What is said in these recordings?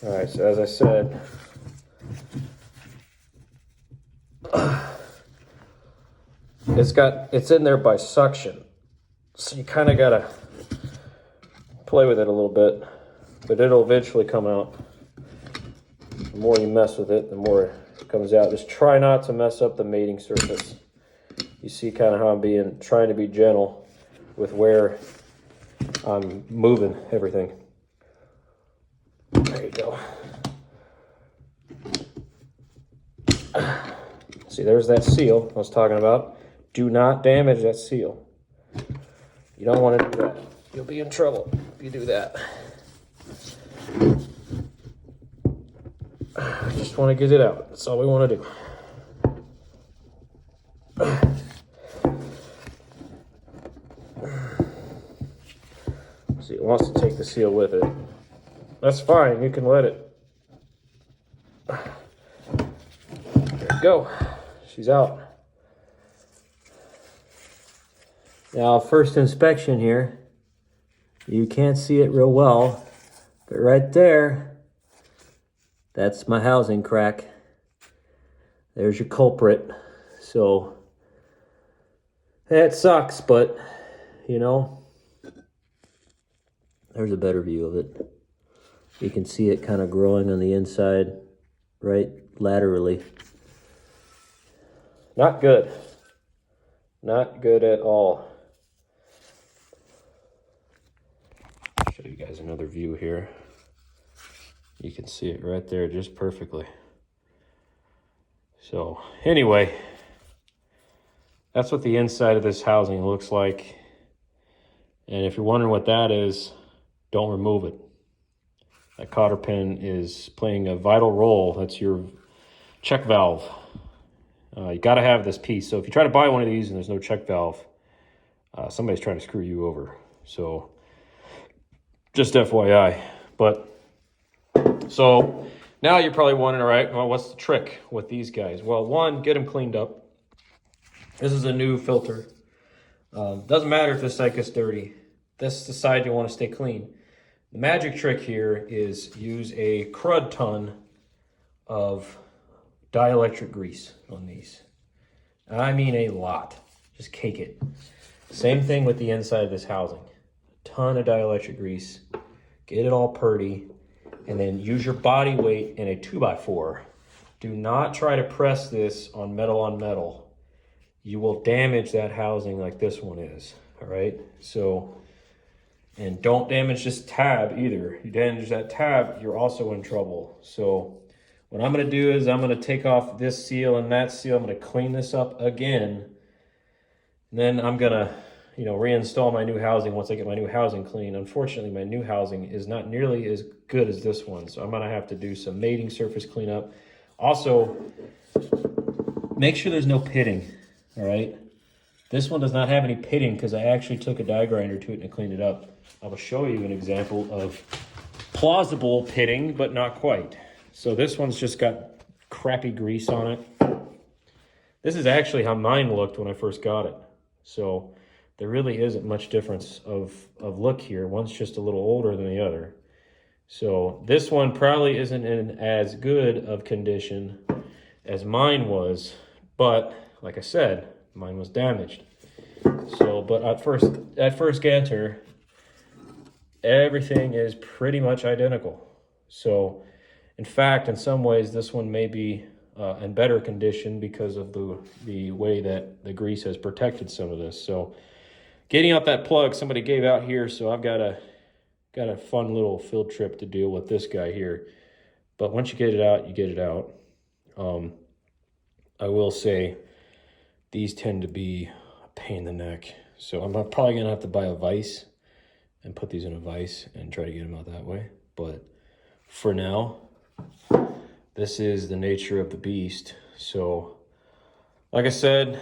All right, so as I said, it's in there by suction. So you kind of gotta play with it a little bit, but it'll eventually come out. The more you mess with it, the more it comes out. Just try not to mess up the mating surface. You see kind of how I'm trying to be gentle with where I'm moving everything. There you go. See, there's that seal I was talking about. Do not damage that seal. You don't want to do that. You'll be in trouble if you do that. I just want to get it out. That's all we want to do. See, it wants to take the seal with it. That's fine. You can let it. There you go. She's out. Now, first inspection here. You can't see it real well, but right there, that's my housing crack. There's your culprit. So, that sucks, but, you know, there's a better view of it. You can see it kind of growing on the inside, right laterally. Not good. Not good at all. Show you guys another view here. You can see it right there just perfectly. So anyway, that's what the inside of this housing looks like. And if you're wondering what that is, don't remove it. That cotter pin is playing a vital role. That's your check valve. You got to have this piece. So if you try to buy one of these and there's no check valve, somebody's trying to screw you over. So just FYI. But so now you're probably wondering, all right, well, what's the trick with these guys? Well, one, get them cleaned up. This is a new filter. Doesn't matter if this side gets dirty. This is the side you want to stay clean. The magic trick here is use a crud ton of dielectric grease on these. I mean a lot. Just cake it. Same thing with the inside of this housing. A ton of dielectric grease. Get it all purty. And then use your body weight in a 2x4. Do not try to press this on metal. You will damage that housing like this one is. All right? So, and don't damage this tab either. You damage that tab, you're also in trouble. So what I'm going to do is I'm going to take off this seal and that seal. I'm going to clean this up again. And then I'm going to, reinstall my new housing once I get my new housing clean. Unfortunately, my new housing is not nearly as good as this one. So I'm going to have to do some mating surface cleanup. Also, make sure there's no pitting, all right? This one does not have any pitting because I actually took a die grinder to it and cleaned it up. I will show you an example of plausible pitting, but not quite. So this one's just got crappy grease on it. This is actually how mine looked when I first got it. So there really isn't much difference of look here. One's just a little older than the other. So this one probably isn't in as good of condition as mine was, but like I said, mine was damaged. So, but at first canter, everything is pretty much identical. So in fact, in some ways, this one may be in better condition because of the way that the grease has protected some of this. So getting out that plug somebody gave out here, so I've got a fun little field trip to deal with this guy here. But once you get it out, you get it out. I will say these tend to be a pain in the neck. So I'm probably going to have to buy a vise and put these in a vise and try to get them out that way. But for now, this is the nature of the beast. So like I said,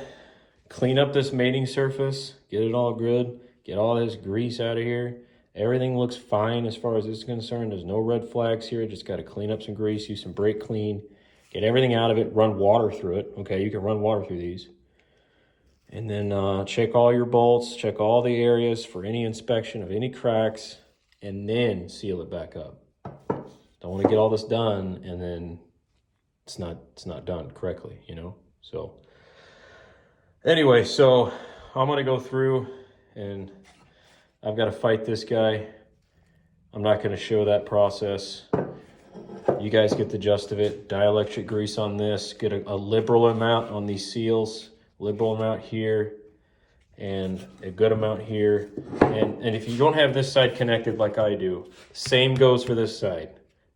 clean up this mating surface, get it all good, get all this grease out of here. Everything looks fine as far as this is concerned. There's no red flags here. Just got to clean up some grease, use some brake clean, get everything out of it, run water through it. Okay, you can run water through these. And then check all your bolts, check all the areas for any inspection of any cracks, and then seal it back up. Don't want to get all this done and then it's not done correctly, you know? So anyway, so I'm going to go through and I've got to fight this guy. I'm not going to show that process. You guys get the gist of it. Dielectric grease on this. Get a liberal amount on these seals. Liberal amount here. And a good amount here. And if you don't have this side connected like I do, same goes for this side.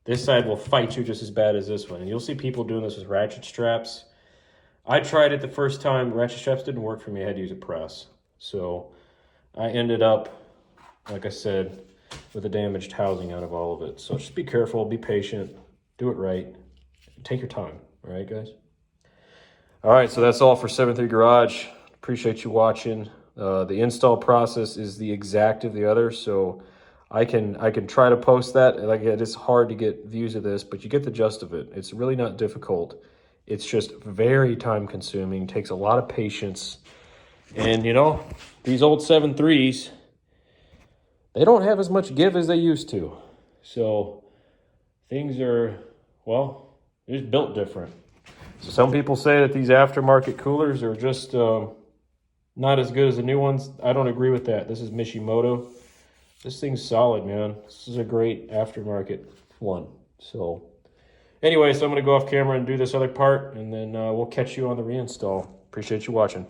This side will fight you just as bad as this one. And you'll see people doing this with ratchet straps. I tried it the first time. Ratchet straps didn't work for me. I had to use a press. So I ended up, like I said, with a damaged housing out of all of it. So just be careful, be patient, do it right. Take your time. All right, guys? All right, so that's all for 7-3 Garage. Appreciate you watching. The install process is the exact of the other, so I can try to post that. Like, it's hard to get views of this, but you get the gist of it. It's really not difficult. It's just very time consuming, takes a lot of patience. And you know, these old 7.3s, they don't have as much give as they used to. So things are, well, they're just built different. So some people say that these aftermarket coolers are just not as good as the new ones. I don't agree with that. This is Mishimoto. This thing's solid, man. This is a great aftermarket one. So anyway, so I'm going to go off camera and do this other part, and then we'll catch you on the reinstall. Appreciate you watching.